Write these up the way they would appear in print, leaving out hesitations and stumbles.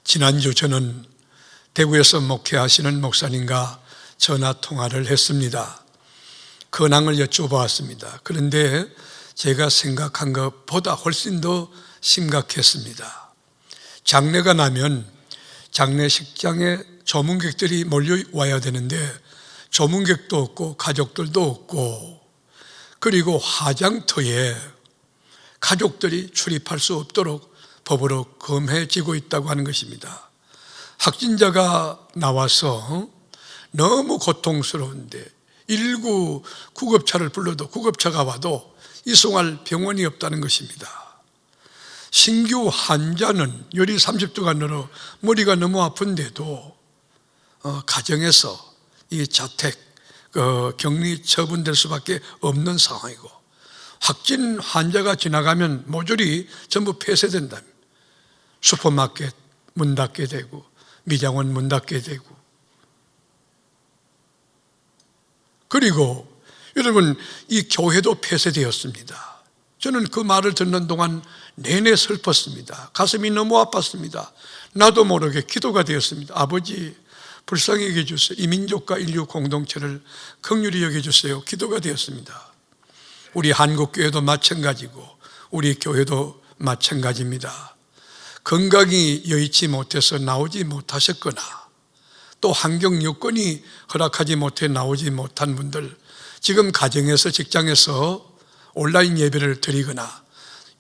지난주 저는 대구에서 목회하시는 목사님과 전화 통화를 했습니다. 근황을 여쭤보았습니다. 그런데 제가 생각한 것보다 훨씬 더 심각했습니다. 장례가 나면 장례식장에 조문객들이 몰려와야 되는데 조문객도 없고 가족들도 없고, 그리고 화장터에 가족들이 출입할 수 없도록 법으로 금해지고 있다고 하는 것입니다. 확진자가 나와서 너무 고통스러운데 119 구급차를 불러도 구급차가 와도 이송할 병원이 없다는 것입니다. 신규 환자는 열이 30도가 늘어 머리가 너무 아픈데도 가정에서 이 자택 격리 처분될 수밖에 없는 상황이고, 확진 환자가 지나가면 모조리 전부 폐쇄된다. 슈퍼마켓 문 닫게 되고 미장원 문 닫게 되고, 그리고 여러분 이 교회도 폐쇄되었습니다. 저는 그 말을 듣는 동안 내내 슬펐습니다. 가슴이 너무 아팠습니다. 나도 모르게 기도가 되었습니다. 아버지, 불쌍히 여겨주세요. 이 민족과 인류 공동체를 긍휼히 여겨주세요. 기도가 되었습니다. 우리 한국교회도 마찬가지고 우리 교회도 마찬가지입니다. 건강이 여의치 못해서 나오지 못하셨거나 또 환경 여건이 허락하지 못해 나오지 못한 분들, 지금 가정에서 직장에서 온라인 예배를 드리거나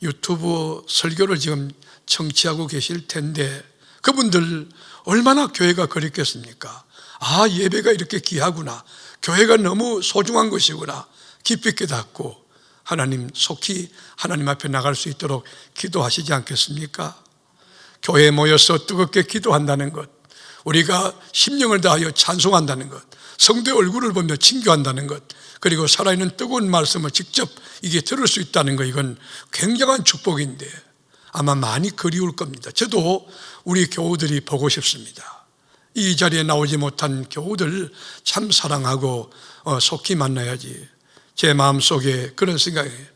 유튜브 설교를 지금 청취하고 계실 텐데 그분들 얼마나 교회가 그립겠습니까? 아, 예배가 이렇게 귀하구나, 교회가 너무 소중한 것이구나 깊이 깨닫고 하나님 속히 하나님 앞에 나갈 수 있도록 기도하시지 않겠습니까? 교회에 모여서 뜨겁게 기도한다는 것, 우리가 심령을 다하여 찬송한다는 것, 성도의 얼굴을 보며 친교한다는 것, 그리고 살아있는 뜨거운 말씀을 직접 이게 들을 수 있다는 것, 이건 굉장한 축복인데 아마 많이 그리울 겁니다. 저도 우리 교우들이 보고 싶습니다. 이 자리에 나오지 못한 교우들 참 사랑하고 속히 만나야지. 제 마음속에 그런 생각이에요.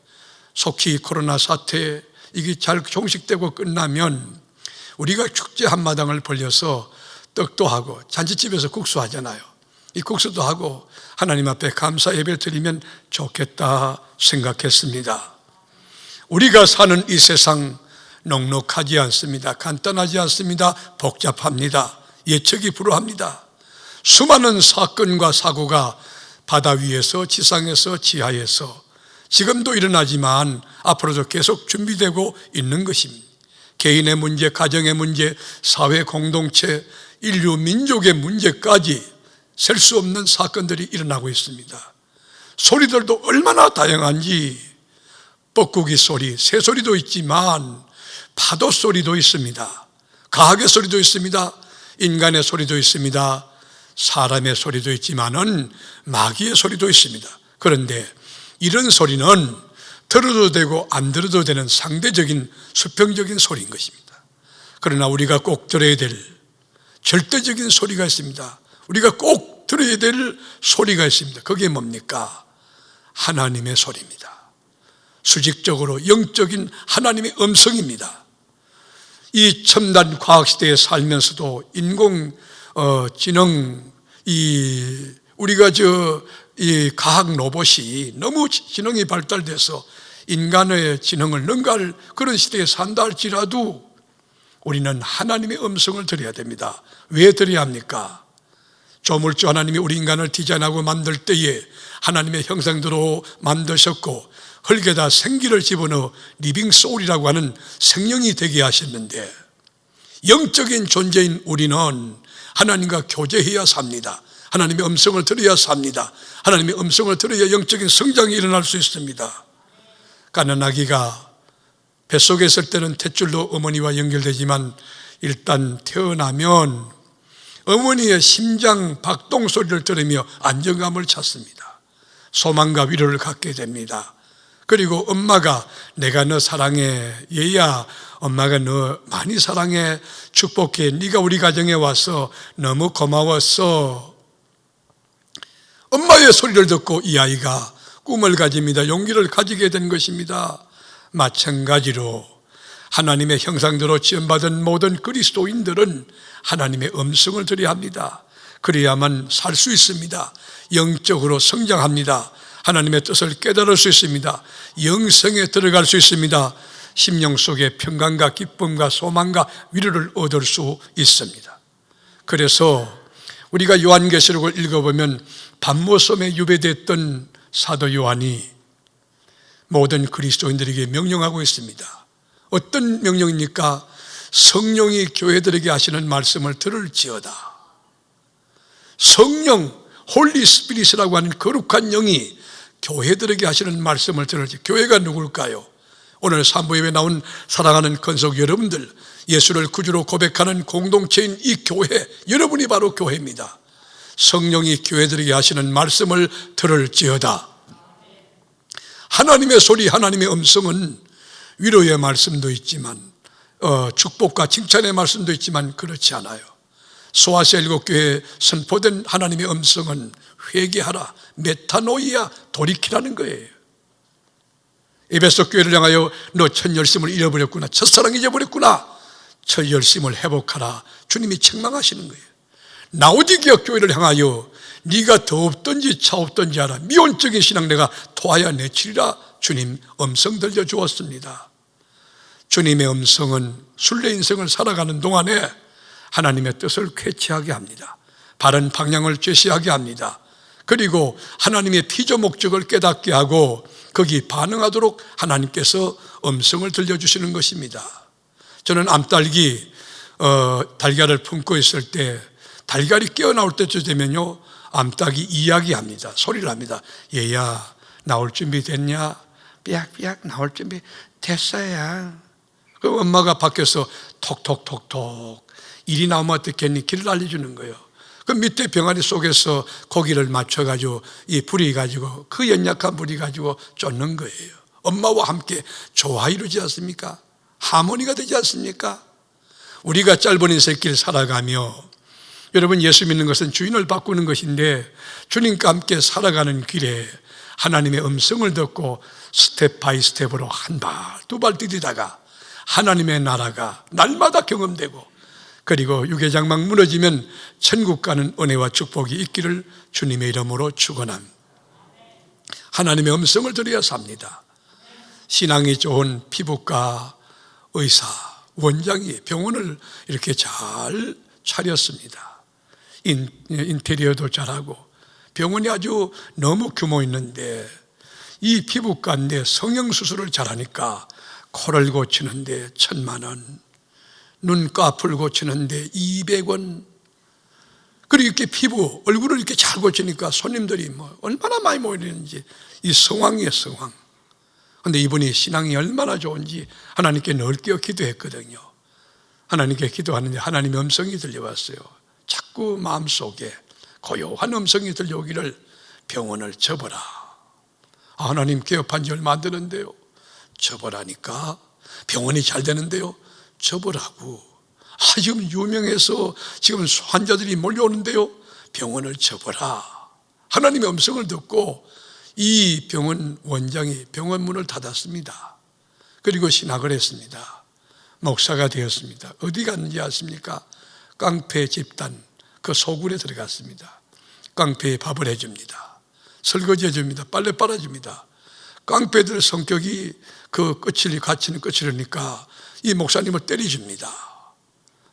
속히 코로나 사태 이게 잘 종식되고 끝나면 우리가 축제 한마당을 벌려서 떡도 하고 잔치집에서 국수 하잖아요. 이 국수도 하고 하나님 앞에 감사 예배를 드리면 좋겠다 생각했습니다. 우리가 사는 이 세상 넉넉하지 않습니다. 간단하지 않습니다. 복잡합니다. 예측이 불허합니다. 수많은 사건과 사고가 바다 위에서, 지상에서, 지하에서 지금도 일어나지만 앞으로도 계속 준비되고 있는 것입니다. 개인의 문제, 가정의 문제, 사회 공동체, 인류 민족의 문제까지 셀 수 없는 사건들이 일어나고 있습니다. 소리들도 얼마나 다양한지, 뻐꾸기 소리, 새소리도 있지만 파도 소리도 있습니다. 가학의 소리도 있습니다. 인간의 소리도 있습니다. 사람의 소리도 있지만은 마귀의 소리도 있습니다. 그런데 이런 소리는 들어도 되고 안 들어도 되는 상대적인 수평적인 소리인 것입니다. 그러나 우리가 꼭 들어야 될 절대적인 소리가 있습니다. 우리가 꼭 들어야 될 소리가 있습니다. 그게 뭡니까? 하나님의 소리입니다. 수직적으로 영적인 하나님의 음성입니다. 이 첨단 과학시대에 살면서도 인공지능, 우리가 이 과학 로봇이 너무 지능이 발달돼서 인간의 지능을 능가할 그런 시대에 산다 할지라도 우리는 하나님의 음성을 들어야 됩니다. 왜 들어야 합니까? 조물주 하나님이 우리 인간을 디자인하고 만들 때에 하나님의 형상대로 만드셨고 흙에다 생기를 집어넣어 리빙 소울이라고 하는 생명이 되게 하셨는데, 영적인 존재인 우리는 하나님과 교제해야 삽니다. 하나님의 음성을 들어야 삽니다. 하나님의 음성을 들어야 영적인 성장이 일어날 수 있습니다. 가난아기가 뱃속에 있을 때는 탯줄로 어머니와 연결되지만 일단 태어나면 어머니의 심장 박동 소리를 들으며 안정감을 찾습니다. 소망과 위로를 갖게 됩니다. 그리고 엄마가 내가 너 사랑해, 얘야 엄마가 너 많이 사랑해, 축복해, 네가 우리 가정에 와서 너무 고마웠어. 엄마의 소리를 듣고 이 아이가 꿈을 가집니다. 용기를 가지게 된 것입니다. 마찬가지로 하나님의 형상대로 지음받은 모든 그리스도인들은 하나님의 음성을 들어야 합니다. 그래야만 살 수 있습니다. 영적으로 성장합니다. 하나님의 뜻을 깨달을 수 있습니다. 영성에 들어갈 수 있습니다. 심령 속에 평강과 기쁨과 소망과 위로를 얻을 수 있습니다. 그래서 우리가 요한계시록을 읽어보면 밤모섬에 유배됐던 사도 요한이 모든 그리스도인들에게 명령하고 있습니다. 어떤 명령입니까? 성령이 교회들에게 하시는 말씀을 들을지어다. 성령, 홀리 스피릿이라고 하는 거룩한 영이 교회들에게 하시는 말씀을 들을지. 교회가 누굴까요? 오늘 산부예배에 나온 사랑하는 건석 여러분들, 예수를 구주로 고백하는 공동체인 이 교회, 여러분이 바로 교회입니다. 성령이 교회들에게 하시는 말씀을 들을지어다. 하나님의 소리, 하나님의 음성은 위로의 말씀도 있지만 축복과 칭찬의 말씀도 있지만 그렇지 않아요. 소아시아 7교회에 선포된 하나님의 음성은 회개하라, 메타노이아, 돌이키라는 거예요. 에베소 교회를 향하여 너 첫 열심을 잃어버렸구나, 첫사랑 잊어버렸구나, 첫 열심을 회복하라, 주님이 책망하시는 거예요. 라오디게아 교회를 향하여 네가 더 없든지 차 없든지 하라, 미온적인 신앙 내가 토하여 내치리라, 주님 음성 들려주었습니다. 주님의 음성은 순례 인생을 살아가는 동안에 하나님의 뜻을 쾌치하게 합니다. 바른 방향을 제시하게 합니다. 그리고 하나님의 피조 목적을 깨닫게 하고 거기 반응하도록 하나님께서 음성을 들려주시는 것입니다. 저는 암딸기 달걀을 품고 있을 때 달걀이 깨어나올 때쯤 되면요, 암탉이 이야기합니다. 소리를 합니다. 얘야, 나올 준비 됐냐? 삐약삐약 나올 준비 됐어요. 그 엄마가 밖에서 톡톡톡톡 일이 나오면 어떻겠니? 길을 알려주는 거예요. 그 밑에 병아리 속에서 고기를 맞춰가지고 이 불이 가지고 그 연약한 불이 가지고 쫓는 거예요. 엄마와 함께 조화 이루지 않습니까? 하모니가 되지 않습니까? 우리가 짧은 인생길 살아가며, 여러분, 예수 믿는 것은 주인을 바꾸는 것인데 주님과 함께 살아가는 길에 하나님의 음성을 듣고 스텝 바이 스텝으로 한 발, 두 발 디디다가 하나님의 나라가 날마다 경험되고, 그리고 유계장막 무너지면 천국 가는 은혜와 축복이 있기를 주님의 이름으로 축원합니다. 하나님의 음성을 들어야 삽니다. 신앙이 좋은 피부과 의사, 원장이 병원을 이렇게 잘 차렸습니다. 인테리어도 잘하고 병원이 아주 너무 규모 있는데, 이 피부과인데 성형수술을 잘하니까 코를 고치는데 1,000만 원, 눈꺼풀 고치는데 200원, 그리고 이렇게 피부, 얼굴을 이렇게 잘 고치니까 손님들이 뭐 얼마나 많이 모이는지, 이 성황이에요, 성황. 그런데 이분이 신앙이 얼마나 좋은지 하나님께 넓게 기도했거든요. 하나님께 기도하는데 하나님의 음성이 들려왔어요. 자꾸 마음속에 고요한 음성이 들려오기를, 병원을 접어라. 하나님, 개업한 지 얼마 안 되는데요. 접어라니까. 병원이 잘 되는데요. 접으라고. 지금 유명해서 지금 환자들이 몰려오는데요. 병원을 접어라. 하나님의 음성을 듣고 이 병원 원장이 병원 문을 닫았습니다. 그리고 신학을 했습니다. 목사가 되었습니다. 어디 갔는지 아십니까? 깡패 집단 그 소굴에 들어갔습니다. 깡패에 밥을 해줍니다. 설거지 해줍니다. 빨래 빨아줍니다. 깡패들 성격이 그 갇히는 끝이라니까 이 목사님을 때려줍니다.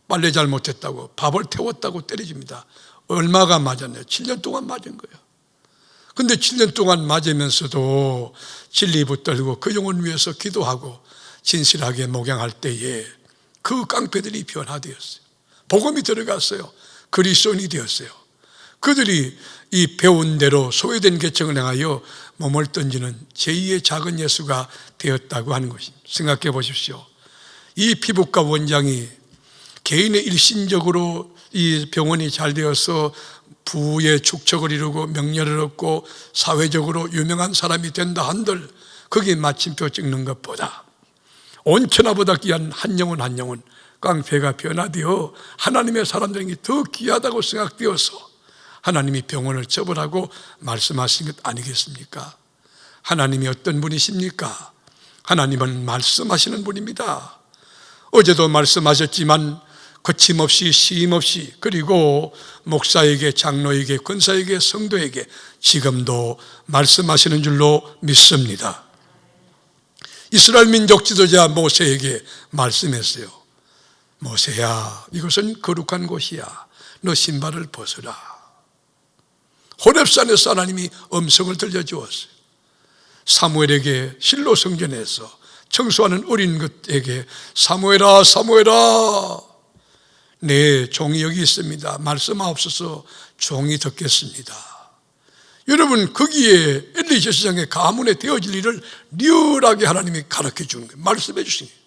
빨래 잘못했다고, 밥을 태웠다고 때려줍니다. 얼마가 맞았나요? 7년 동안 맞은 거예요. 근데 7년 동안 맞으면서도 진리 붙들고 그 영혼 위해서 기도하고 진실하게 목양할 때에 그 깡패들이 변화되었어요. 복음이 들어갔어요. 그리스도인이 되었어요. 그들이 이 배운 대로 소외된 계층을 향하여 몸을 던지는 제2의 작은 예수가 되었다고 하는 것입니다. 생각해 보십시오. 이 피부과 원장이 개인의 일신적으로 이 병원이 잘 되어서 부의 축적을 이루고 명예를 얻고 사회적으로 유명한 사람이 된다 한들, 거기에 마침표 찍는 것보다 온 천하보다 귀한 한 영혼 한 영혼, 깡패가 변화되어 하나님의 사람들에게 더 귀하다고 생각되어서 하나님이 병원을 접으라고 말씀하신 것 아니겠습니까? 하나님이 어떤 분이십니까? 하나님은 말씀하시는 분입니다. 어제도 말씀하셨지만 거침없이 쉼없이, 그리고 목사에게, 장로에게, 권사에게, 성도에게 지금도 말씀하시는 줄로 믿습니다. 이스라엘 민족 지도자 모세에게 말씀했어요. 모세야, 이것은 거룩한 곳이야. 너 신발을 벗어라. 호렙산에서 하나님이 음성을 들려주었어요. 사무엘에게 실로 성전에서 청소하는 어린 것에게 사무엘아, 사무엘아, 내 종이 여기 있습니다. 말씀하옵소서. 종이 듣겠습니다. 여러분, 거기에 엘리 제사장의 가문에 되어질 일을 리얼하게 하나님이 가르쳐 주는 거예요. 말씀해 주신 거예요.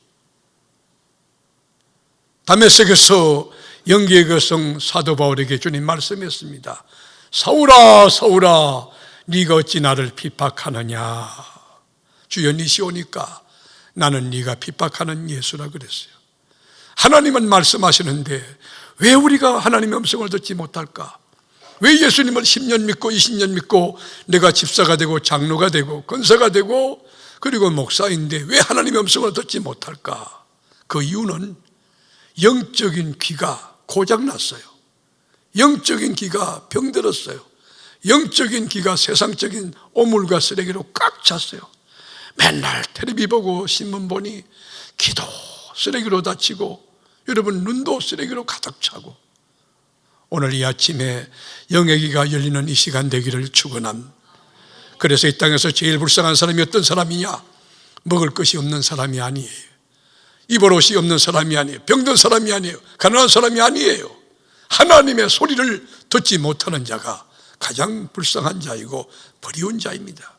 다메섹에서 영계의 거성 사도 바울에게 주님 말씀했습니다. 사울아, 사울아, 네가 어찌 나를 핍박하느냐. 주여, 니시 오니까 나는 네가 핍박하는 예수라 그랬어요. 하나님은 말씀하시는데 왜 우리가 하나님의 음성을 듣지 못할까? 왜 예수님을 10년 믿고 20년 믿고 내가 집사가 되고 장로가 되고 권사가 되고 그리고 목사인데 왜 하나님의 음성을 듣지 못할까? 그 이유는 영적인 귀가 고장났어요. 영적인 귀가 병들었어요. 영적인 귀가 세상적인 오물과 쓰레기로 꽉 찼어요. 맨날 텔레비 보고 신문 보니 기도 쓰레기로 다치고, 여러분 눈도 쓰레기로 가득 차고, 오늘 이 아침에 영의 귀가 열리는 이 시간 되기를 축원합니다. 그래서 이 땅에서 제일 불쌍한 사람이 어떤 사람이냐? 먹을 것이 없는 사람이 아니에요. 입을 옷이 없는 사람이 아니에요. 병든 사람이 아니에요. 가난한 사람이 아니에요. 하나님의 소리를 듣지 못하는 자가 가장 불쌍한 자이고 버리운 자입니다.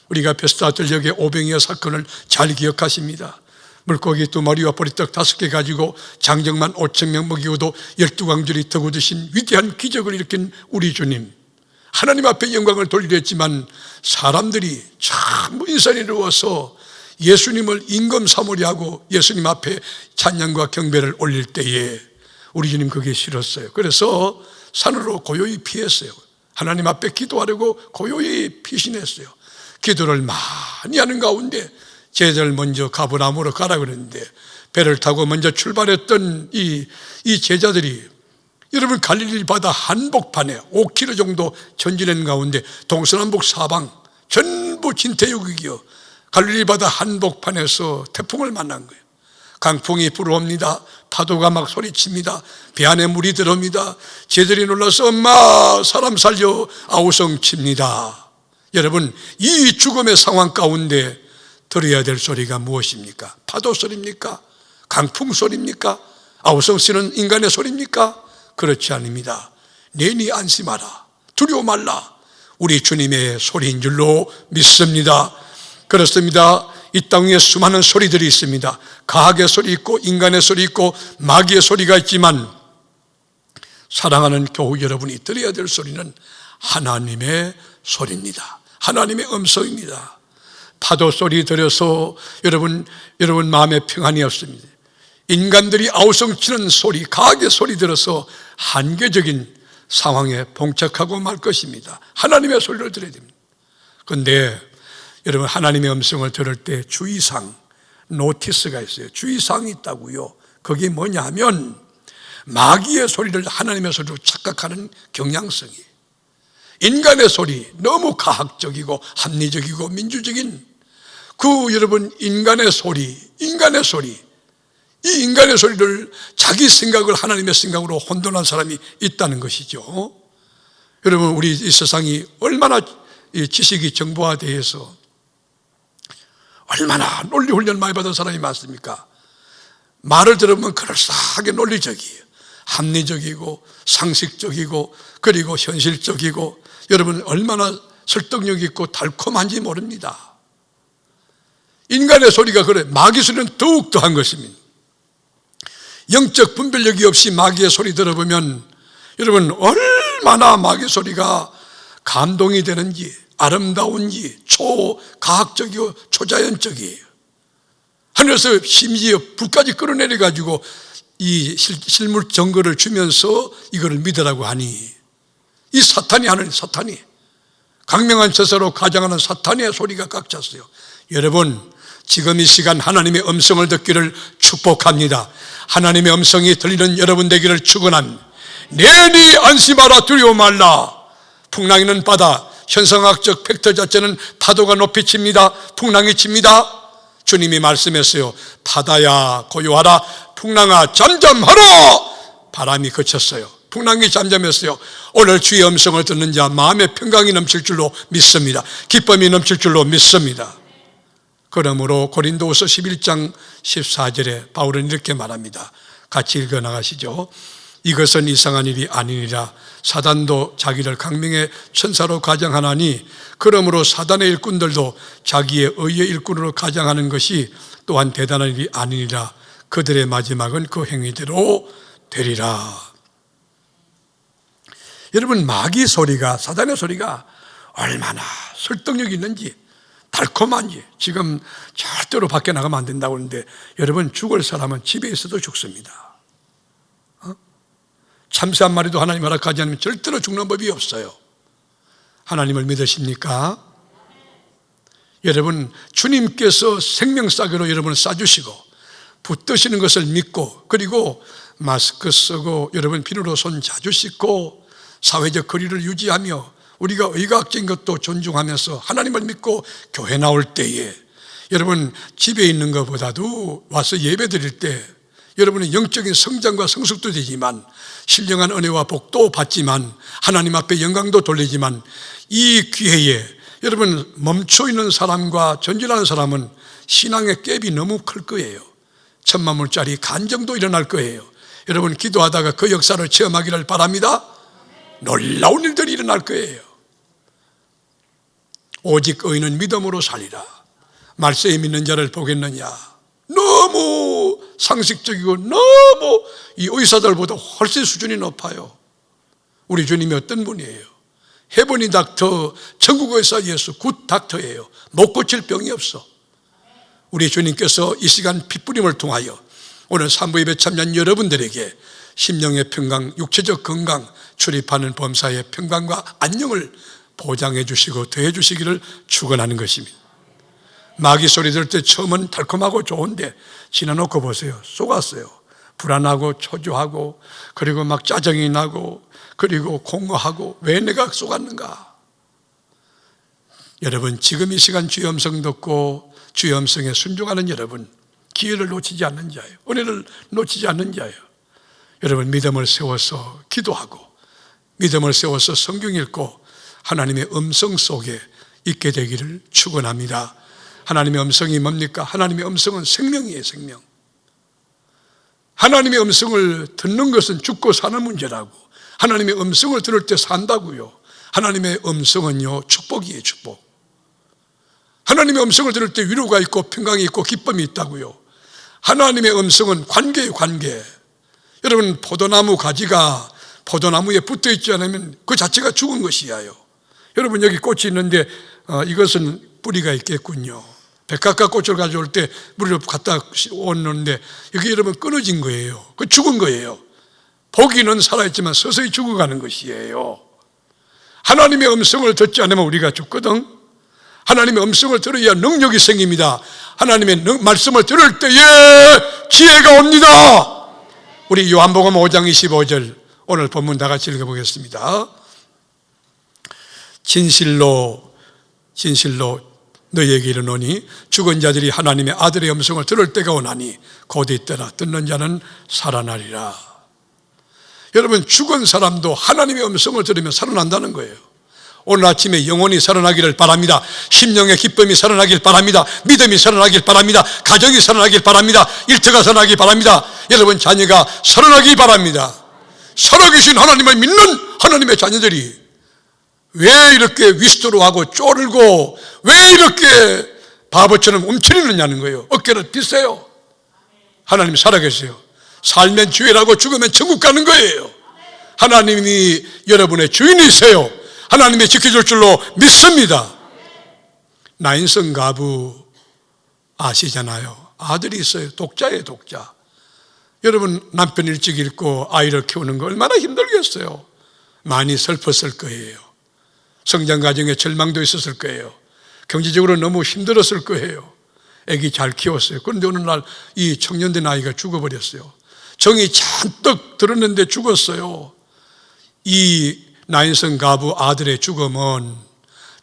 우리가 베스다 들녘의 오병이어 사건을 잘 기억하십니다. 물고기 2마리와 보리떡 5개 가지고 장정만 5,000명 먹이고도 12광줄이 더 굳으신 위대한 기적을 일으킨 우리 주님, 하나님 앞에 영광을 돌리려 했지만 사람들이 전부 인산이 누워서 예수님을 임금사무리 하고 예수님 앞에 찬양과 경배를 올릴 때에 우리 주님 그게 싫었어요. 그래서 산으로 고요히 피했어요. 하나님 앞에 기도하려고 고요히 피신했어요. 기도를 많이 하는 가운데 제자를 먼저 가브나움으로 가라 그랬는데 배를 타고 먼저 출발했던 이 제자들이, 여러분, 갈릴리 바다 한복판에 5km 정도 전진한 가운데 동서남북 사방 전부 진태유국이요, 갈릴리 바다 한복판에서 태풍을 만난 거예요. 강풍이 불어옵니다. 파도가 막 소리칩니다. 배 안에 물이 들어옵니다. 제자들이 놀라서 엄마 사람 살려 아우성칩니다. 여러분, 이 죽음의 상황 가운데 들어야 될 소리가 무엇입니까? 파도 소리입니까? 강풍 소리입니까? 아우성씨는 인간의 소리입니까? 그렇지 않습니다. 내니 안심하라, 두려워 말라, 우리 주님의 소리인 줄로 믿습니다. 그렇습니다. 이 땅에 수많은 소리들이 있습니다. 과학의 소리 있고 인간의 소리 있고 마귀의 소리가 있지만 사랑하는 교우 여러분이 들어야 될 소리는 하나님의 소리입니다. 하나님의 음성입니다. 파도 소리 들어서 여러분 마음에 평안이 없습니다. 인간들이 아우성치는 소리, 과학의 소리 들어서 한계적인 상황에 봉착하고 말 것입니다. 하나님의 소리를 들어야 됩니다. 그런데 여러분, 하나님의 음성을 들을 때 주의사항, 노티스가 있어요. 주의사항이 있다고요. 그게 뭐냐 하면 마귀의 소리를 하나님의 소리로 착각하는 경향성이에요. 인간의 소리, 너무 과학적이고 합리적이고 민주적인 여러분 인간의 소리, 이 인간의 소리를 자기 생각을 하나님의 생각으로 혼돈한 사람이 있다는 것이죠. 여러분, 우리 이 세상이 얼마나 지식이 정보화되어서 얼마나 논리 훈련 많이 받은 사람이 많습니까? 말을 들으면 그럴싸하게 논리적이에요. 합리적이고 상식적이고 그리고 현실적이고, 여러분 얼마나 설득력 있고 달콤한지 모릅니다. 인간의 소리가 그래, 마귀 소리는 더욱 더한 것입니다. 영적 분별력이 없이 마귀의 소리 들어보면 여러분 얼마나 마귀 소리가 감동이 되는지, 아름다운지, 초과학적이고 초자연적이에요. 하늘에서 심지어 불까지 끌어내려가지고 이 실물 증거를 주면서 이거를 믿으라고 하니, 이 사탄이 하는, 사탄이 강명한 처사로 가장하는 사탄의 소리가 꽉 찼어요. 여러분, 지금 이 시간 하나님의 음성을 듣기를 축복합니다. 하나님의 음성이 들리는 여러분 되기를 축원합니다. 내니 안심하라, 두려워 말라. 풍랑이는 바다, 현상학적 팩터 자체는 파도가 높이 칩니다. 풍랑이 칩니다. 주님이 말씀했어요. 바다야 고요하라, 풍랑아 잠잠하라. 바람이 그쳤어요. 풍랑이 잠잠했어요. 오늘 주의 음성을 듣는 자 마음의 평강이 넘칠 줄로 믿습니다. 기쁨이 넘칠 줄로 믿습니다. 그러므로 고린도후서 11장 14절에 바울은 이렇게 말합니다. 같이 읽어 나가시죠. 이것은 이상한 일이 아니니라. 사단도 자기를 강명의 천사로 가장하나니 그러므로 사단의 일꾼들도 자기의 의의 일꾼으로 가장하는 것이 또한 대단한 일이 아니니라. 그들의 마지막은 그 행위대로 되리라. 여러분, 마귀 소리가, 사단의 소리가 얼마나 설득력이 있는지, 달콤한지. 지금 절대로 밖에 나가면 안 된다고 하는데 여러분, 죽을 사람은 집에 있어도 죽습니다. 참새 한 마리도 하나님 허락하지 않으면 절대로 죽는 법이 없어요. 하나님을 믿으십니까? 여러분, 주님께서 생명싸개로 여러분을 싸주시고 붙드시는 것을 믿고, 그리고 마스크 쓰고 여러분 비누로 손 자주 씻고 사회적 거리를 유지하며 우리가 의학적인 것도 존중하면서 하나님을 믿고 교회 나올 때에 여러분, 집에 있는 것보다도 와서 예배 드릴 때 여러분의 영적인 성장과 성숙도 되지만 신령한 은혜와 복도 받지만 하나님 앞에 영광도 돌리지만 이 기회에 여러분, 멈춰있는 사람과 전진하는 사람은 신앙의 갭이 너무 클 거예요. 천만불짜리 간정도 일어날 거예요. 여러분, 기도하다가 그 역사를 체험하기를 바랍니다. 놀라운 일들이 일어날 거예요. 오직 의인은 믿음으로 살리라. 말세에 믿는 자를 보겠느냐. 너무 상식적이고 너무 이 의사들보다 훨씬 수준이 높아요. 우리 주님이 어떤 분이에요? 헤버니 닥터, 천국 의사 예수, 굿 닥터예요. 못 고칠 병이 없어. 우리 주님께서 이 시간 핏부림을 통하여 오늘 산부 예배 참여한 여러분들에게 심령의 평강, 육체적 건강, 출입하는 범사의 평강과 안녕을 보장해 주시고 더해 주시기를 축원하는 것입니다. 마귀 소리 들을 때 처음은 달콤하고 좋은데 지나놓고 보세요. 속았어요. 불안하고 초조하고 그리고 막 짜증이 나고 그리고 공허하고 왜 내가 속았는가. 여러분, 지금 이 시간 주의 음성 듣고 주의 음성에 순종하는 여러분, 기회를 놓치지 않는 자예요. 은혜를 놓치지 않는 자예요. 여러분, 믿음을 세워서 기도하고 믿음을 세워서 성경 읽고 하나님의 음성 속에 있게 되기를 축원합니다. 하나님의 음성이 뭡니까? 하나님의 음성은 생명이에요. 생명. 하나님의 음성을 듣는 것은 죽고 사는 문제라고. 하나님의 음성을 들을 때 산다고요. 하나님의 음성은요, 축복이에요. 축복. 하나님의 음성을 들을 때 위로가 있고 평강이 있고 기쁨이 있다고요. 하나님의 음성은 관계예요. 관계. 여러분, 포도나무 가지가 포도나무에 붙어 있지 않으면 그 자체가 죽은 것이에요. 여러분, 여기 꽃이 있는데 이것은 뿌리가 있겠군요. 백합과 꽃을 가져올 때 물을 갖다 얹는데 여기 여러분 끊어진 거예요. 그 죽은 거예요. 보기는 살아있지만 서서히 죽어가는 것이에요. 하나님의 음성을 듣지 않으면 우리가 죽거든. 하나님의 음성을 들어야 능력이 생깁니다. 하나님의 말씀을 들을 때에 지혜가 옵니다. 우리 요한복음 5장 25절 오늘 본문 다 같이 읽어보겠습니다. 진실로 너희에게 이르노니 죽은 자들이 하나님의 아들의 음성을 들을 때가 오나니 곧 이때라. 듣는 자는 살아나리라. 여러분, 죽은 사람도 하나님의 음성을 들으면 살아난다는 거예요. 오늘 아침에 영혼이 살아나기를 바랍니다. 심령의 기쁨이 살아나길 바랍니다. 믿음이 살아나길 바랍니다. 가정이 살아나길 바랍니다. 일터가 살아나길 바랍니다. 여러분, 자녀가 살아나길 바랍니다. 살아계신 하나님을 믿는 하나님의 자녀들이 왜 이렇게 위스토로하고 쪼르고 왜 이렇게 바보처럼 움츠리느냐는 거예요. 어깨를 빗세요. 하나님 살아계세요. 살면 주의라고 죽으면 천국 가는 거예요. 하나님이 여러분의 주인이세요. 하나님이 지켜줄 줄로 믿습니다. 나인성 가부 아시잖아요. 아들이 있어요. 독자예요. 독자. 여러분, 남편 일찍 잃고 아이를 키우는 거 얼마나 힘들겠어요. 많이 슬펐을 거예요. 성장 과정에 절망도 있었을 거예요. 경제적으로 너무 힘들었을 거예요. 아기 잘 키웠어요. 그런데 어느 날 이 청년된 아이가 죽어버렸어요. 정이 잔뜩 들었는데 죽었어요. 이 나인성 가부 아들의 죽음은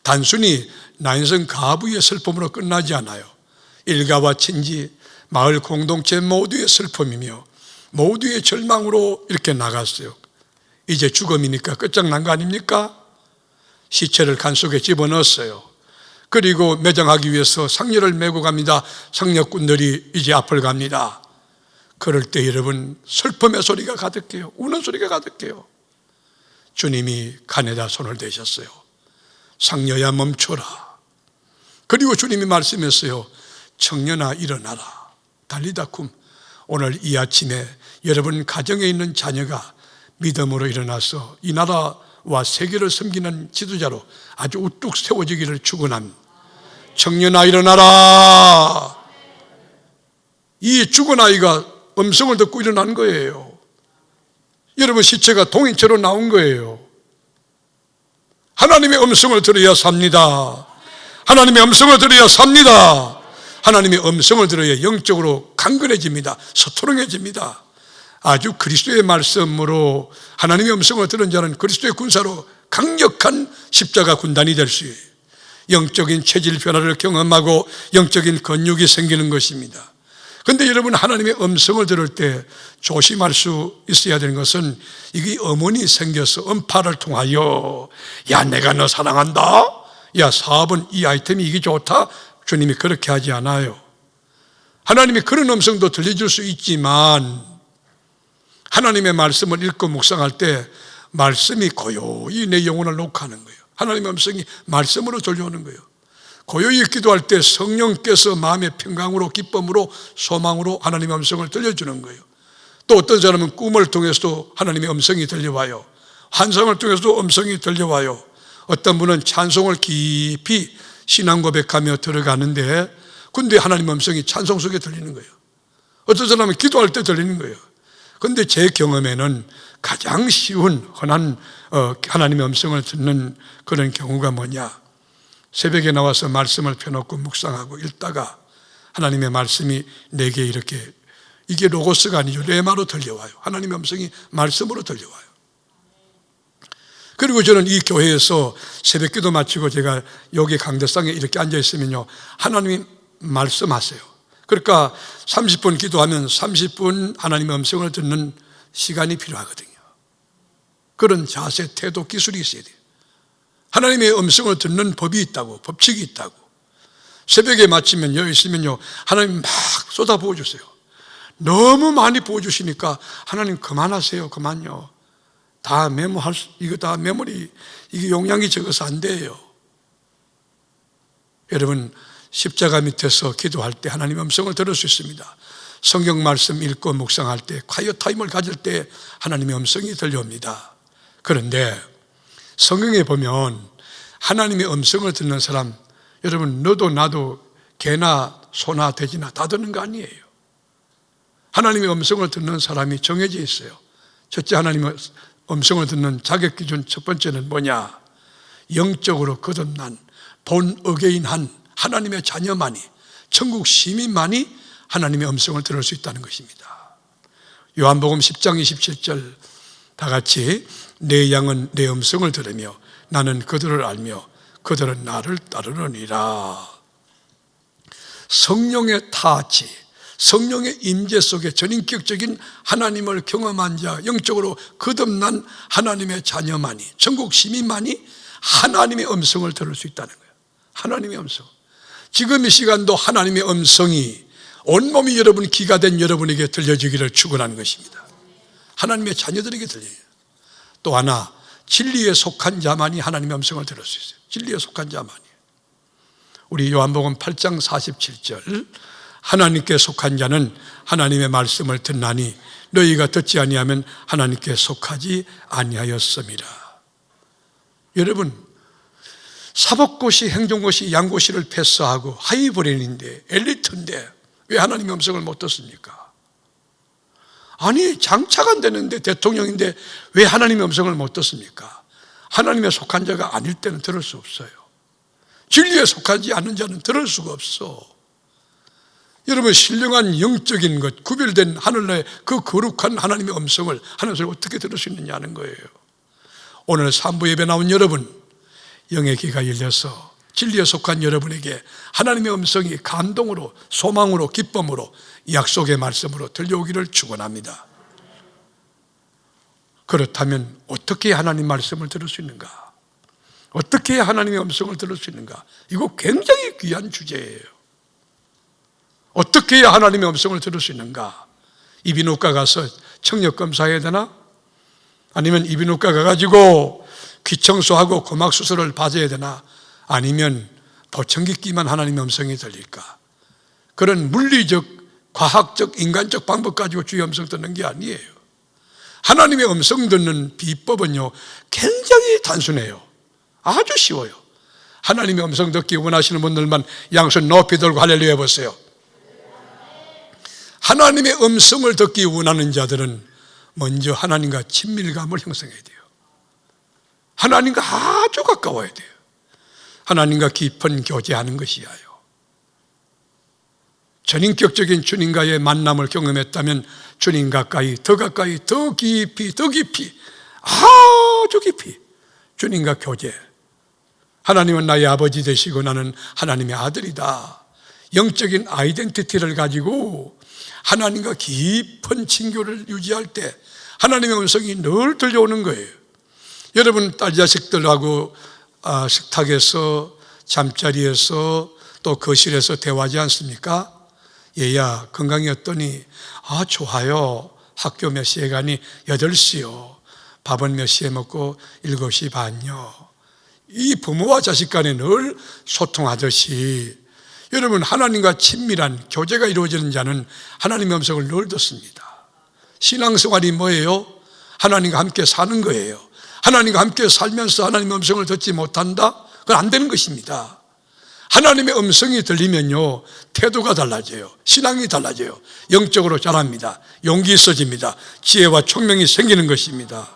단순히 나인성 가부의 슬픔으로 끝나지 않아요. 일가와 친지, 마을 공동체 모두의 슬픔이며 모두의 절망으로 이렇게 나갔어요. 이제 죽음이니까 끝장난 거 아닙니까? 시체를 간 속에 집어넣었어요. 그리고 매장하기 위해서 상려를 메고 갑니다. 상려꾼들이 이제 앞을 갑니다. 그럴 때 여러분, 슬픔의 소리가 가득해요. 우는 소리가 가득해요. 주님이 간에다 손을 대셨어요. 상려야 멈춰라. 그리고 주님이 말씀했어요. 청년아 일어나라. 달리다쿰. 오늘 이 아침에 여러분 가정에 있는 자녀가 믿음으로 일어나서 이 나라와 세계를 섬기는 지도자로 아주 우뚝 세워지기를 축원합니다. 청년아 일어나라. 이 죽은 아이가 음성을 듣고 일어난 거예요. 여러분, 시체가 동인체로 나온 거예요. 하나님의 음성을 들어야 삽니다. 하나님의 음성을 들어야 삽니다. 하나님의 음성을 들어야 영적으로 강건해집니다. 서투렁해집니다. 아주 그리스도의 말씀으로 하나님의 음성을 들은 자는 그리스도의 군사로 강력한 십자가 군단이 될 수 있어요. 영적인 체질 변화를 경험하고 영적인 근육이 생기는 것입니다. 그런데 여러분, 하나님의 음성을 들을 때 조심할 수 있어야 되는 것은 이게 음원이 생겨서 음파를 통하여 야 내가 너 사랑한다, 야 사업은 이 아이템이 이게 좋다, 주님이 그렇게 하지 않아요. 하나님이 그런 음성도 들려줄 수 있지만 하나님의 말씀을 읽고 묵상할 때 말씀이 고요히 내 영혼을 녹화하는 거예요. 하나님의 음성이 말씀으로 들려오는 거예요. 고요히 기도할 때 성령께서 마음의 평강으로 기쁨으로 소망으로 하나님의 음성을 들려주는 거예요. 또 어떤 사람은 꿈을 통해서도 하나님의 음성이 들려와요. 환상을 통해서도 음성이 들려와요. 어떤 분은 찬송을 깊이 신앙 고백하며 들어가는데 근데 하나님의 음성이 찬송 속에 들리는 거예요. 어떤 사람은 기도할 때 들리는 거예요. 그런데 제 경험에는 가장 쉬운 흔한 하나님의 음성을 듣는 그런 경우가 뭐냐, 새벽에 나와서 말씀을 펴놓고 묵상하고 읽다가 하나님의 말씀이 내게 이렇게, 이게 로고스가 아니죠, 레마로 들려와요. 하나님의 음성이 말씀으로 들려와요. 그리고 저는 이 교회에서 새벽 기도 마치고 제가 여기 강대상에 이렇게 앉아 있으면요, 하나님이 말씀하세요. 그러니까 30분 기도하면 30분 하나님의 음성을 듣는 시간이 필요하거든요. 그런 자세, 태도, 기술이 있어야 돼요. 하나님의 음성을 듣는 법이 있다고, 법칙이 있다고. 새벽에 마치면 여기 있으면요, 하나님 막 쏟아 부어주세요. 너무 많이 부어주시니까 하나님 그만하세요, 그만요. 다 메모할 수, 이거 다 메모리, 이게 용량이 적어서 안 돼요. 여러분, 십자가 밑에서 기도할 때 하나님의 음성을 들을 수 있습니다. 성경 말씀 읽고 묵상할 때, 콰이어 타임을 가질 때 하나님의 음성이 들려옵니다. 그런데 성경에 보면 하나님의 음성을 듣는 사람, 여러분 너도 나도 개나 소나 돼지나 다 듣는 거 아니에요. 하나님의 음성을 듣는 사람이 정해져 있어요. 첫째, 하나님의 음성을 듣는 자격 기준 첫 번째는 뭐냐, 영적으로 거듭난 본 어게인한 하나님의 자녀만이, 천국 시민만이 하나님의 음성을 들을 수 있다는 것입니다. 요한복음 10장 27절 다 같이, 내 양은 내 음성을 들으며 나는 그들을 알며 그들은 나를 따르느니라. 성령의 타치, 성령의 임재 속에 전인격적인 하나님을 경험한 자, 영적으로 거듭난 하나님의 자녀만이, 천국 시민만이 하나님의 음성을 들을 수 있다는 거예요. 하나님의 음성. 지금 이 시간도 하나님의 음성이 온몸이 여러분 귀가 된 여러분에게 들려지기를 축원하는 것입니다. 하나님의 자녀들에게 들려요. 또 하나, 진리에 속한 자만이 하나님의 음성을 들을 수 있어요. 진리에 속한 자만이. 우리 요한복음 8장 47절, 하나님께 속한 자는 하나님의 말씀을 듣나니 너희가 듣지 아니하면 하나님께 속하지 아니하였습니다. 여러분, 사법고시, 행정고시, 양고시를 패스하고 하이브레인인데, 엘리트인데 왜 하나님의 음성을 못 듣습니까? 아니, 장차가 안 되는데, 대통령인데 왜 하나님의 음성을 못 듣습니까? 하나님의 속한 자가 아닐 때는 들을 수 없어요. 진리에 속하지 않는 자는 들을 수가 없어. 여러분, 신령한 영적인 것, 구별된 하늘나라의 그 거룩한 하나님의 음성을 하나님을 어떻게 들을 수 있느냐는 거예요. 오늘 3부 예배 나온 여러분, 영의 귀가 열려서 진리에 속한 여러분에게 하나님의 음성이 감동으로, 소망으로, 기쁨으로, 약속의 말씀으로 들려오기를 축원합니다. 그렇다면 어떻게 하나님 말씀을 들을 수 있는가? 어떻게 해야 하나님의 음성을 들을 수 있는가? 이거 굉장히 귀한 주제예요. 어떻게 해야 하나님의 음성을 들을 수 있는가? 이비인후과 가서 청력 검사해야 되나? 아니면 이비인후과 가가지고 귀 청소하고 고막 수술을 받아야 되나? 아니면 보청기 끼만 하나님의 음성이 들릴까? 그런 물리적, 과학적, 인간적 방법 가지고 주의 음성 듣는 게 아니에요. 하나님의 음성 듣는 비법은요, 굉장히 단순해요. 아주 쉬워요. 하나님의 음성 듣기 원하시는 분들만 양손 높이 들고 할렐루야 해보세요. 하나님의 음성을 듣기 원하는 자들은 먼저 하나님과 친밀감을 형성해야 돼요. 하나님과 아주 가까워야 돼요. 하나님과 깊은 교제하는 것이야요. 전인격적인 주님과의 만남을 경험했다면 주님 가까이, 더 깊이, 아주 깊이 주님과 교제. 하나님은 나의 아버지 되시고 나는 하나님의 아들이다. 영적인 아이덴티티를 가지고 하나님과 깊은 친교를 유지할 때 하나님의 음성이 늘 들려오는 거예요. 여러분, 딸 자식들하고 식탁에서, 잠자리에서, 또 거실에서 대화하지 않습니까? 얘야, 건강이 어떠니? 좋아요. 학교 몇 시에 가니? 8시요. 밥은 몇 시에 먹고? 7시 반요. 이 부모와 자식 간에 늘 소통하듯이 여러분, 하나님과 친밀한 교제가 이루어지는 자는 하나님의 음성을 늘 듣습니다. 신앙생활이 뭐예요? 하나님과 함께 사는 거예요. 하나님과 함께 살면서 하나님의 음성을 듣지 못한다? 그건 안 되는 것입니다. 하나님의 음성이 들리면요, 태도가 달라져요. 신앙이 달라져요. 영적으로 자랍니다. 용기 있어집니다. 지혜와 총명이 생기는 것입니다.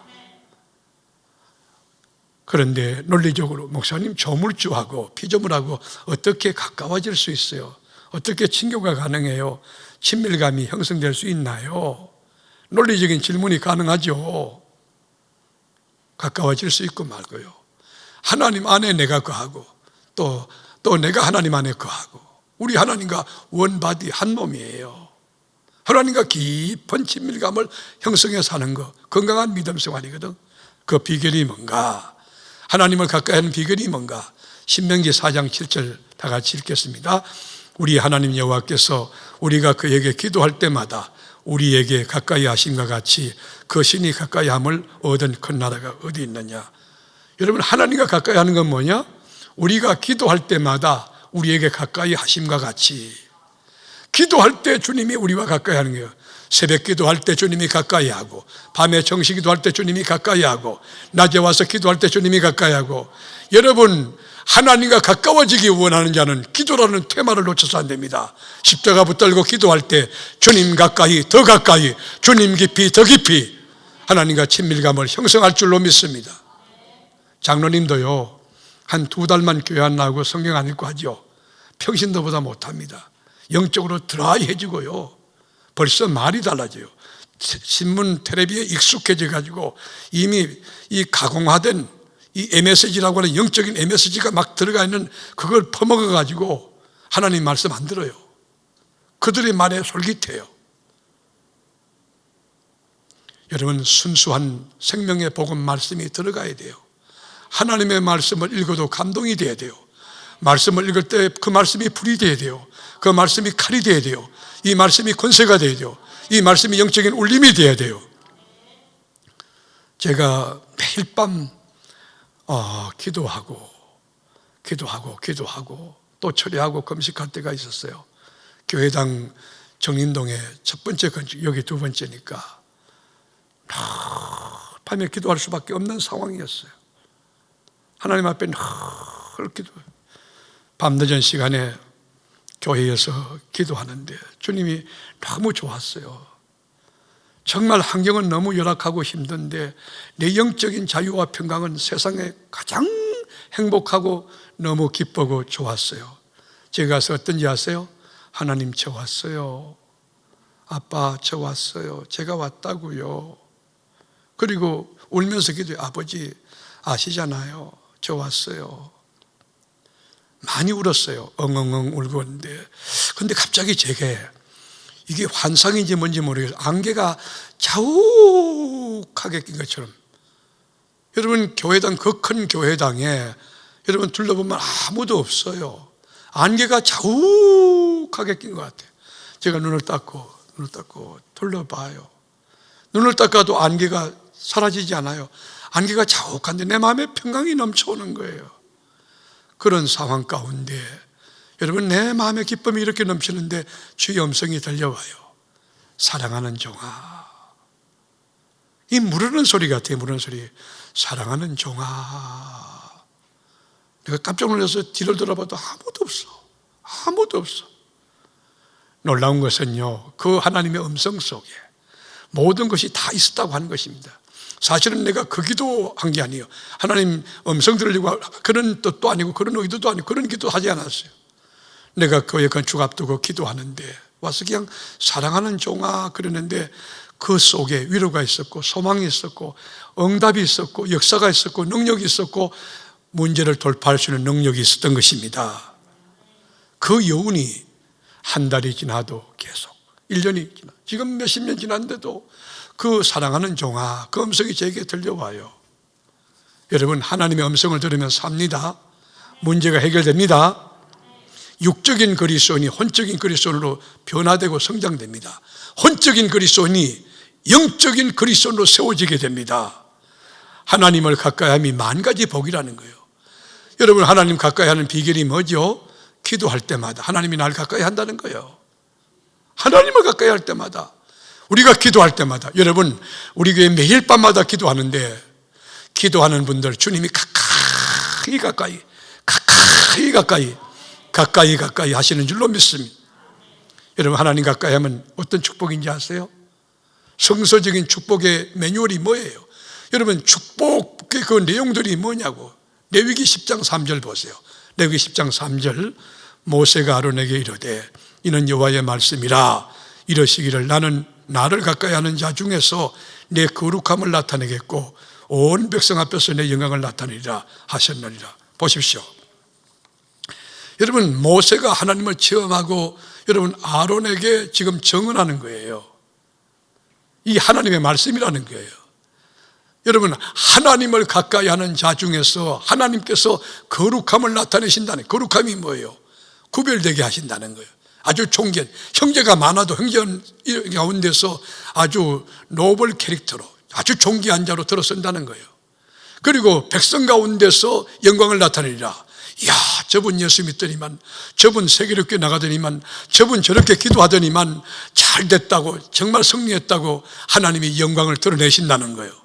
그런데 논리적으로 목사님, 조물주하고 피조물하고 어떻게 가까워질 수 있어요? 어떻게 친교가 가능해요? 친밀감이 형성될 수 있나요? 논리적인 질문이 가능하죠. 가까워질 수 있고 말고요. 하나님 안에 내가 거하고 또 내가 하나님 안에 거하고, 우리 하나님과 원바디 한 몸이에요. 하나님과 깊은 친밀감을 형성해 사는 것, 건강한 믿음 생활이거든. 그 비결이 뭔가? 하나님을 가까이 하는 비결이 뭔가? 신명기 4장 7절 다 같이 읽겠습니다. 우리 하나님 여호와께서 우리가 그에게 기도할 때마다 우리에게 가까이 하심과 같이 그 신이 가까이 함을 얻은 큰 나라가 어디 있느냐? 여러분, 하나님과 가까이 하는 건 뭐냐? 우리가 기도할 때마다 우리에게 가까이 하심과 같이. 기도할 때 주님이 우리와 가까이 하는 거예요. 새벽 기도할 때 주님이 가까이 하고, 밤에 정시 기도할 때 주님이 가까이 하고, 낮에 와서 기도할 때 주님이 가까이 하고. 여러분, 하나님과 가까워지기 원하는 자는 기도라는 테마를 놓쳐서 안 됩니다. 십자가 붙들고 기도할 때 주님 가까이, 더 가까이, 주님 깊이, 더 깊이 하나님과 친밀감을 형성할 줄로 믿습니다. 장로님도요, 한 2달만 교회 안 나오고 성경 안 읽고 하죠. 평신도보다 못합니다. 영적으로 드라이해지고요, 벌써 말이 달라져요. 신문, 텔레비에 익숙해져 가지고 이미 이 가공화된 이 MSG라고 하는 영적인 MSG가 막 들어가 있는 그걸 퍼먹어 가지고 하나님 말씀 안 들어요. 그들의 말에 솔깃해요. 여러분, 순수한 생명의 복음 말씀이 들어가야 돼요. 하나님의 말씀을 읽어도 감동이 돼야 돼요. 말씀을 읽을 때 그 말씀이 불이 돼야 돼요. 그 말씀이 칼이 돼야 돼요. 이 말씀이 권세가 돼야 돼요. 이 말씀이 영적인 울림이 돼야 돼요. 제가 매일 밤 기도하고 또 철회하고 금식할 때가 있었어요. 교회당 정림동에 첫 번째 건축, 여기 두 번째니까 밤에 기도할 수밖에 없는 상황이었어요. 하나님 앞에 늘 기도해요. 밤늦은 시간에 교회에서 기도하는데 주님이 너무 좋았어요. 정말 환경은 너무 열악하고 힘든데 내 영적인 자유와 평강은 세상에 가장 행복하고 너무 기쁘고 좋았어요. 제가 가서 어떤지 아세요? 하나님 저 왔어요. 아빠 저 왔어요. 제가 왔다고요. 그리고 울면서 기도해. 아버지 아시잖아요. 저 왔어요. 많이 울었어요. 엉엉엉 울고 있는데, 근데 갑자기 제게 이게 환상인지 뭔지 모르겠어요. 안개가 자욱하게 낀 것처럼. 여러분 교회당, 그 큰 교회당에 여러분 둘러보면 아무도 없어요. 안개가 자욱하게 낀 것 같아요. 제가 눈을 닦고 둘러봐요. 눈을 닦아도 안개가 사라지지 않아요. 안개가 자욱한데 내 마음에 평강이 넘쳐오는 거예요. 그런 상황 가운데 여러분 내 마음의 기쁨이 이렇게 넘치는데 주의 음성이 들려와요. 사랑하는 종아. 이 무르는 소리 같아요. 무르는 소리. 사랑하는 종아. 내가 깜짝 놀라서 뒤를 돌아봐도 아무도 없어. 아무도 없어. 놀라운 것은요, 그 하나님의 음성 속에 모든 것이 다 있었다고 하는 것입니다. 사실은 내가 그 기도한 게 아니에요. 하나님 음성 들으려고 그런 뜻도 아니고 그런 의도도 아니고 그런 기도하지 않았어요. 내가 교회 건축 앞두고 기도하는데 와서 그냥 사랑하는 종아 그러는데 그 속에 위로가 있었고 소망이 있었고 응답이 있었고 역사가 있었고 능력이 있었고 문제를 돌파할 수 있는 능력이 있었던 것입니다. 그 여운이 한 달이 지나도 계속 1년이 지나 지금 몇십 년 지났는데도 그 사랑하는 종아 그 음성이 제게 들려와요. 여러분 하나님의 음성을 들으면 삽니다. 문제가 해결됩니다. 육적인 그리스도인이 혼적인 그리스도인으로 변화되고 성장됩니다. 혼적인 그리스도인이 영적인 그리스도인으로 세워지게 됩니다. 하나님을 가까이함이 만 가지 복이라는 거예요. 여러분 하나님 가까이 하는 비결이 뭐죠? 기도할 때마다 하나님이 나를 가까이 한다는 거예요. 하나님을 가까이 할 때마다 우리가 기도할 때마다 여러분 우리 교회 매일 밤마다 기도하는데 기도하는 분들 주님이 가까이 하시는 줄로 믿습니다. 여러분 하나님 가까이 하면 어떤 축복인지 아세요? 성서적인 축복의 매뉴얼이 뭐예요? 여러분 축복의 그 내용들이 뭐냐고. 레위기 10장 3절 보세요. 레위기 10장 3절 모세가 아론에게 이르되 이는 여호와의 말씀이라 이러시기를 나는 나를 가까이 하는 자 중에서 내 거룩함을 나타내겠고 온 백성 앞에서 내 영광을 나타내리라 하셨느니라. 보십시오. 여러분 모세가 하나님을 체험하고 여러분 아론에게 지금 증언하는 거예요. 이 하나님의 말씀이라는 거예요. 여러분 하나님을 가까이 하는 자 중에서 하나님께서 거룩함을 나타내신다는, 거룩함이 뭐예요? 구별되게 하신다는 거예요. 아주 존귀한, 형제가 많아도 형제 가운데서 아주 노블 캐릭터로 아주 존귀한 자로 들어선다는 거예요. 그리고 백성 가운데서 영광을 나타내리라. 이야, 저분 예수 믿더니만, 저분 세계롭게 나가더니만, 저분 저렇게 기도하더니만 잘 됐다고, 정말 승리했다고 하나님이 영광을 드러내신다는 거예요.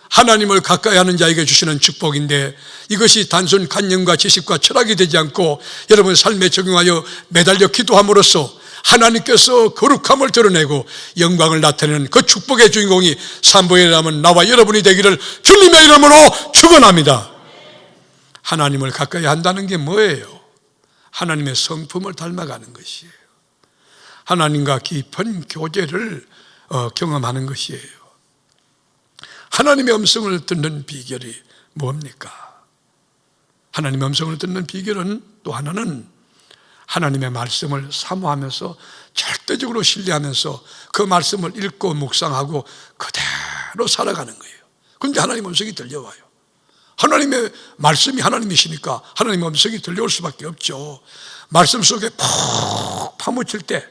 하나님을 가까이 하는 자에게 주시는 축복인데 이것이 단순 관념과 지식과 철학이 되지 않고 여러분 삶에 적용하여 매달려 기도함으로써 하나님께서 거룩함을 드러내고 영광을 나타내는 그 축복의 주인공이 산보에 남은 나와 여러분이 되기를 주님의 이름으로 축원합니다. 하나님을 가까이 한다는 게 뭐예요? 하나님의 성품을 닮아가는 것이에요. 하나님과 깊은 교제를 경험하는 것이에요. 하나님의 음성을 듣는 비결이 뭡니까? 하나님의 음성을 듣는 비결은 또 하나는 하나님의 말씀을 사모하면서 절대적으로 신뢰하면서 그 말씀을 읽고 묵상하고 그대로 살아가는 거예요. 그런데 하나님의 음성이 들려와요. 하나님의 말씀이 하나님이시니까 하나님의 음성이 들려올 수밖에 없죠. 말씀 속에 푹 파묻힐 때,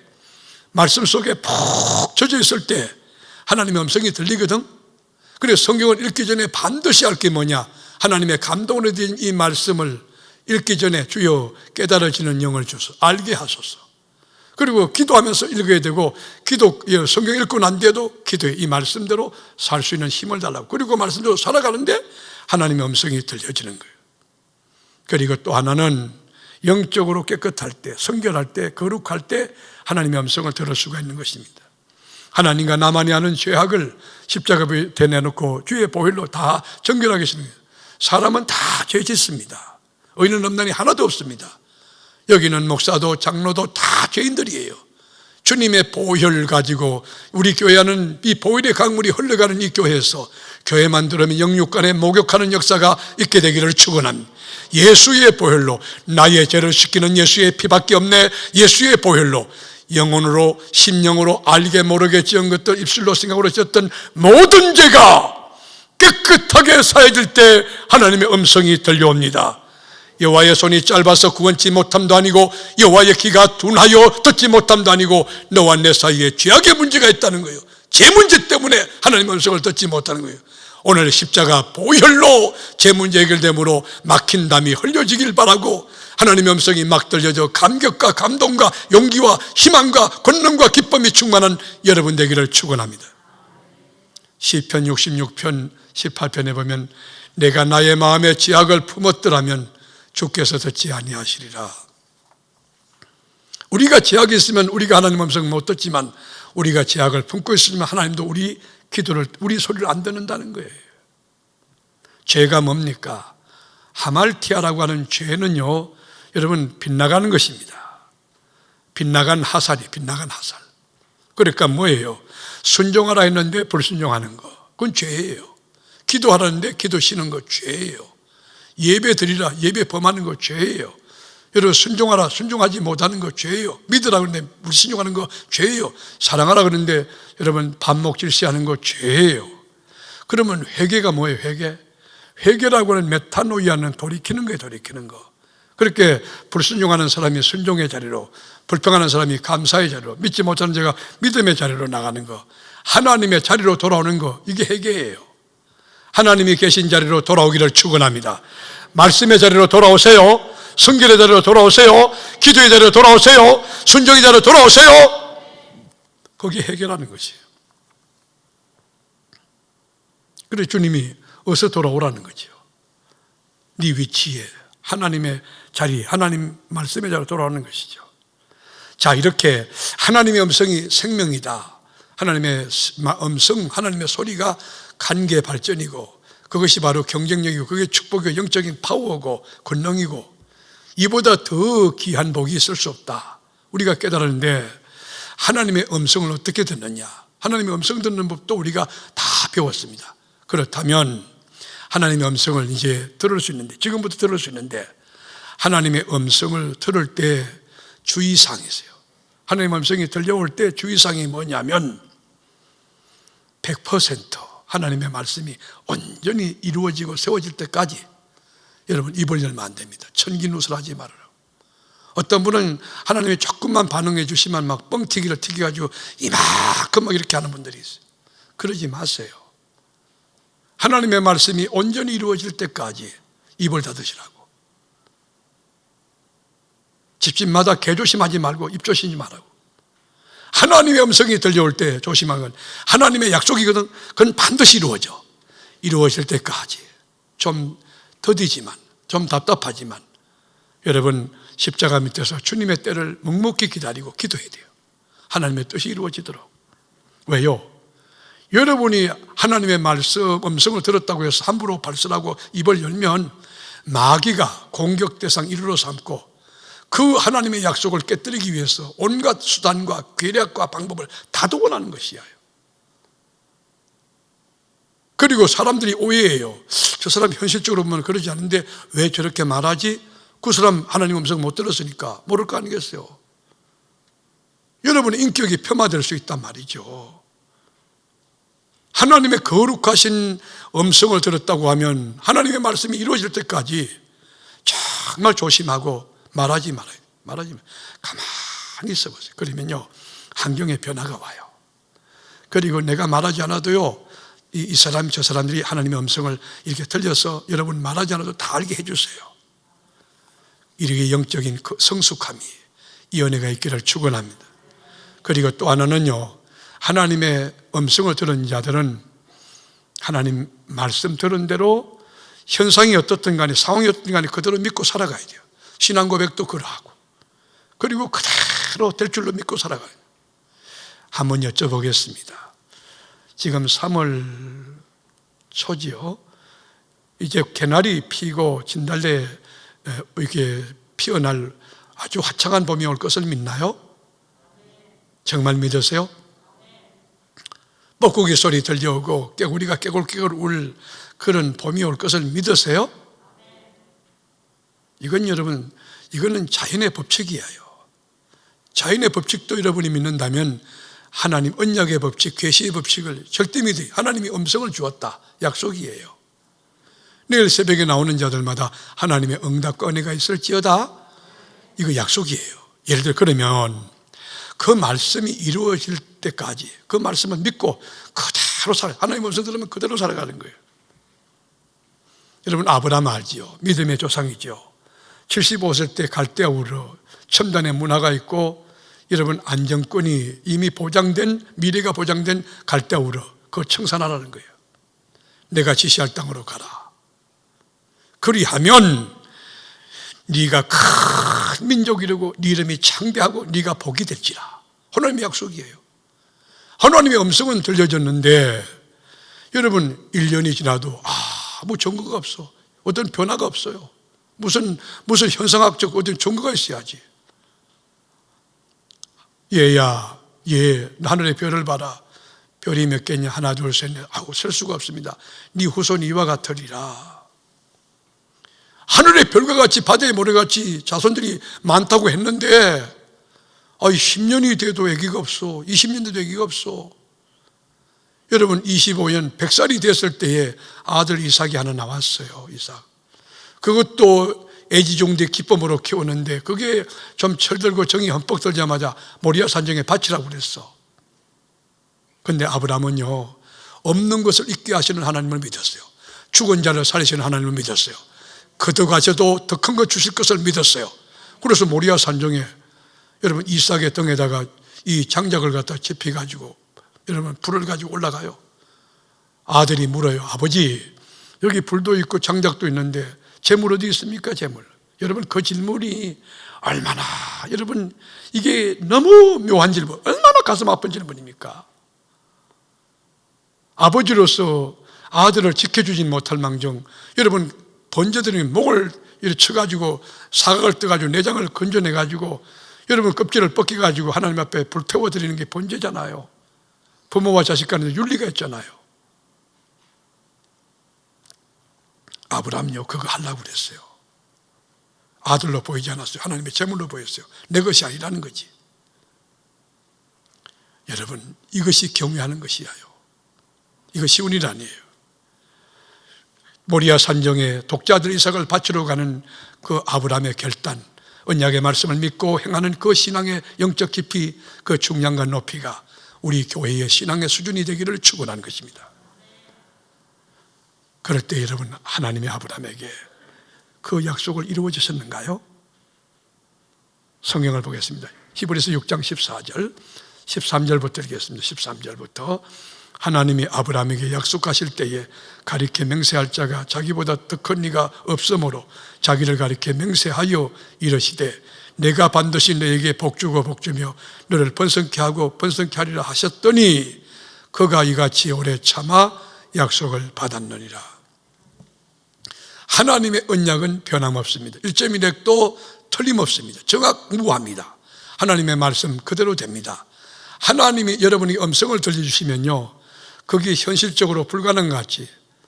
말씀 속에 푹 젖어 있을 때 하나님의 음성이 들리거든. 그래서 성경을 읽기 전에 반드시 알 게 뭐냐? 하나님의 감동으로 된 이 말씀을 읽기 전에 주여 깨달아지는 영을 주소, 알게 하소서. 그리고 기도하면서 읽어야 되고 성경 읽고 난 뒤에도 기도해 이 말씀대로 살 수 있는 힘을 달라고. 그리고 말씀대로 살아가는데 하나님의 음성이 들려지는 거예요. 그리고 또 하나는 영적으로 깨끗할 때, 성결할 때, 거룩할 때 하나님의 음성을 들을 수가 있는 것입니다. 하나님과 나만이 아는 죄악을 십자가에 대내놓고 주의 보혈로 다 정결하게 하시는 거예요. 사람은 다 죄 짓습니다. 의인은 없나니 하나도 없습니다. 여기는 목사도 장로도 다 죄인들이에요. 주님의 보혈 가지고 우리 교회는 이 보혈의 강물이 흘러가는 이 교회에서 교회만 들으면 영육간에 목욕하는 역사가 있게 되기를 축원합니다. 예수의 보혈로, 나의 죄를 씻기는 예수의 피밖에 없네. 예수의 보혈로 영혼으로 심령으로 알게 모르게 지은 것들, 입술로 생각으로 지었던 모든 죄가 깨끗하게 사해질 때 하나님의 음성이 들려옵니다. 여호와의 손이 짧아서 구원치 못함도 아니고 여호와의 귀가 둔하여 듣지 못함도 아니고 너와 내 사이에 죄악의 문제가 있다는 거예요. 죄 문제 때문에 하나님의 음성을 듣지 못하는 거예요. 오늘 십자가 보혈로 죄 문제 해결됨으로 막힌 담이 흘려지길 바라고 하나님의 음성이 막 들려져 감격과 감동과 용기와 희망과 권능과 기쁨이 충만한 여러분 되기를 축원합니다. 시편 66편 18편에 보면 내가 나의 마음에 죄악을 품었더라면 주께서 듣지 아니하시리라. 우리가 죄악이 있으면 우리가 하나님 음성을 못 듣지만 우리가 죄악을 품고 있으면 하나님도 우리 기도를, 우리 소리를 안 듣는다는 거예요. 죄가 뭡니까? 하말티아라고 하는 죄는요, 여러분, 빗나가는 것입니다. 빗나간 하살이, 빗나간 하살. 그러니까 뭐예요? 순종하라 했는데 불순종하는 거, 그건 죄예요. 기도하라는데 기도 쉬는 거 죄예요. 예배 드리라, 예배 범하는 거 죄예요. 여러분, 순종하라, 순종하지 못하는 거 죄예요. 믿으라 그러는데 불순종하는 거 죄예요. 사랑하라 그러는데 여러분 반목질시하는 거 죄예요. 그러면 회개가 뭐예요? 회개라고 하는 메타노이아는 돌이키는 거예요. 돌이키는 거. 그렇게 불순종하는 사람이 순종의 자리로, 불평하는 사람이 감사의 자리로, 믿지 못하는 자가 믿음의 자리로 나가는 거, 하나님의 자리로 돌아오는 거, 이게 회개예요. 하나님이 계신 자리로 돌아오기를 축원합니다. 말씀의 자리로 돌아오세요. 성결의 자리로 돌아오세요. 기도의 자리로 돌아오세요. 순종의 자리로 돌아오세요. 거기 해결하는 것이에요. 그래서 주님이 어서 돌아오라는 거죠. 네 위치에 하나님의 자리, 하나님 말씀의 자리로 돌아오는 것이죠. 자, 이렇게 하나님의 음성이 생명이다. 하나님의 음성, 하나님의 소리가 관계 발전이고 그것이 바로 경쟁력이고 그게 축복이고 영적인 파워고 권능이고 이보다 더 귀한 복이 있을 수 없다. 우리가 깨달았는데 하나님의 음성을 어떻게 듣느냐? 하나님의 음성 듣는 법도 우리가 다 배웠습니다. 그렇다면 하나님의 음성을 이제 들을 수 있는데, 지금부터 들을 수 있는데 하나님의 음성을 들을 때 주의사항이 있어요. 하나님의 음성이 들려올 때 주의사항이 뭐냐면 100% 하나님의 말씀이 온전히 이루어지고 세워질 때까지 여러분 입을 열면 안 됩니다. 천기누설하지 말아라. 어떤 분은 하나님이 조금만 반응해 주시면 막 뻥튀기를 튀겨가지고 이만큼 막 이렇게 하는 분들이 있어요. 그러지 마세요. 하나님의 말씀이 온전히 이루어질 때까지 입을 닫으시라고. 집집마다 개조심하지 말고 입 조심하지 말라고. 하나님의 음성이 들려올 때 조심하건 하나님의 약속이거든. 그건 반드시 이루어져. 이루어질 때까지 좀 더디지만, 좀 답답하지만 여러분 십자가 밑에서 주님의 때를 묵묵히 기다리고 기도해야 돼요. 하나님의 뜻이 이루어지도록. 왜요? 여러분이 하나님의 말씀, 음성을 들었다고 해서 함부로 발설하고 입을 열면 마귀가 공격 대상 1위로 삼고 그 하나님의 약속을 깨뜨리기 위해서 온갖 수단과 계략과 방법을 다 동원하는 것이에요. 그리고 사람들이 오해해요. 저 사람 현실적으로 보면 그러지 않은데 왜 저렇게 말하지? 그 사람 하나님 음성 못 들었으니까 모를 거 아니겠어요? 여러분의 인격이 폄하될 수 있단 말이죠. 하나님의 거룩하신 음성을 들었다고 하면 하나님의 말씀이 이루어질 때까지 정말 조심하고 말하지 말아요. 가만히 있어 보세요. 그러면요 환경의 변화가 와요. 그리고 내가 말하지 않아도요 이 사람 저 사람들이 하나님의 음성을 이렇게 들려서 여러분 말하지 않아도 다 알게 해주세요. 이렇게 영적인 성숙함이 이 은혜가 있기를 축원합니다. 그리고 또 하나는요 하나님의 음성을 들은 자들은 하나님 말씀 들은 대로 현상이 어떻든 간에 상황이 어떻든 간에 그대로 믿고 살아가야 돼요. 신앙 고백도 그러하고 그리고 그대로 될 줄로 믿고 살아가요. 한번 여쭤보겠습니다. 지금 3월 초지요. 이제 개나리 피고 진달래 이렇게 피어날 아주 화창한 봄이 올 것을 믿나요? 정말 믿으세요? 뻐꾸기 소리 들려오고 깨구리가 깨굴깨굴 울 그런 봄이 올 것을 믿으세요? 이건 여러분, 이거는 자연의 법칙이에요. 자연의 법칙도 여러분이 믿는다면 하나님 언약의 법칙, 계시의 법칙을 절대 믿어요. 하나님이 음성을 주었다, 약속이에요. 내일 새벽에 나오는 자들마다 하나님의 응답과 은혜가 있을지어다, 이거 약속이에요. 예를 들어 그러면 그 말씀이 이루어질 때까지 그 말씀을 믿고 그대로 하나님 음성 들으면 그대로 살아가는 거예요. 여러분, 아브라함 알지요? 믿음의 조상이죠. 75세 때 갈대아우르 첨단의 문화가 있고, 여러분 안정권이 이미 보장된, 미래가 보장된 갈대아우르, 그거 청산하라는 거예요. 내가 지시할 땅으로 가라. 그리하면 네가 큰 민족이라고 네 이름이 창대하고 네가 복이 될지라. 하나님의 약속이에요. 하나님의 음성은 들려졌는데 여러분 1년이 지나도 아무 증거가 없어. 어떤 변화가 없어요. 무슨 현상학적 어떤 증거가 있어야지. 얘야, 얘 하늘의 별을 봐라. 별이 몇 개냐? 하나 둘 셋 넷. 셀 수가 없습니다. 네 후손이 이와 같으리라. 하늘의 별과 같이 바다의 모래같이 자손들이 많다고 했는데 10년이 돼도 아기가 없어. 20년 돼도 아기가 없어. 여러분 25년 100살이 됐을 때에 아들 이삭이 하나 나왔어요. 이삭. 그것도 애지중지 기쁨으로 키우는데 그게 좀 철들고 정이 흠뻑 들자마자 모리아 산정에 바치라고 그랬어. 근데 아브라함은요, 없는 것을 있게 하시는 하나님을 믿었어요. 죽은 자를 살리시는 하나님을 믿었어요. 거듭가셔도 더 큰 거 주실 것을 믿었어요. 그래서 모리아 산정에 여러분 이삭의 등에다가 이 장작을 갖다 집혀가지고 여러분 불을 가지고 올라가요. 아들이 물어요. 아버지, 여기 불도 있고 장작도 있는데 재물 어디 있습니까? 재물. 여러분 그 질문이 얼마나, 여러분 이게 너무 묘한 질문, 얼마나 가슴 아픈 질문입니까? 아버지로서 아들을 지켜주진 못할 망정, 여러분 번제들이 목을 이렇게 쳐가지고 사각을 떠가지고 내장을 건져내가지고 여러분 껍질을 벗겨가지고 하나님 앞에 불태워드리는 게 번제잖아요. 부모와 자식 간에 윤리가 있잖아요. 아브라함요, 그거 하려고 그랬어요. 아들로 보이지 않았어요. 하나님의 제물로 보였어요. 내 것이 아니라는 거지. 여러분, 이것이 경외하는 것이에요. 이거 쉬운 일 아니에요. 모리아 산정에 독자들 이삭을 바치러 가는 그 아브라함의 결단, 언약의 말씀을 믿고 행하는 그 신앙의 영적 깊이, 그 중량과 높이가 우리 교회의 신앙의 수준이 되기를 축원하는 것입니다. 그럴 때 여러분, 하나님의 아브라함에게 그 약속을 이루어 주셨는가요? 성경을 보겠습니다. 히브리서 6장 14절 13절부터 읽겠습니다. 13절부터 하나님이 아브라함에게 약속하실 때에 가리켜 맹세할 자가 자기보다 더 큰 이가 없으므로 자기를 가리켜 맹세하여 이르시되 내가 반드시 너에게 복주고 복주며 너를 번성케 하고 번성케 하리라 하셨더니 그가 이같이 오래 참아 약속을 받았느니라. 하나님의 언약은 변함없습니다. 1.1획도 틀림없습니다. 정확무합니다. 하나님의 말씀 그대로 됩니다. 하나님이 여러분이 음성을 들려주시면요, 그게 현실적으로 불가능같이,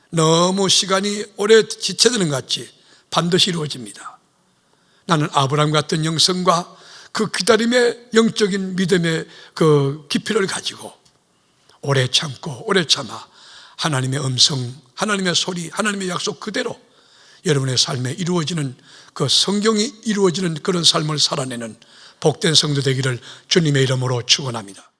너무 시간이 오래 지체되는 것 같이 반드시 이루어집니다. 나는 아브라함 같은 영성과 그 기다림의 영적인 믿음의 그 깊이를 가지고 오래 참고 오래 참아 하나님의 음성, 하나님의 소리, 하나님의 약속 그대로 여러분의 삶에 이루어지는, 그 성경이 이루어지는 그런 삶을 살아내는 복된 성도 되기를 주님의 이름으로 축원합니다.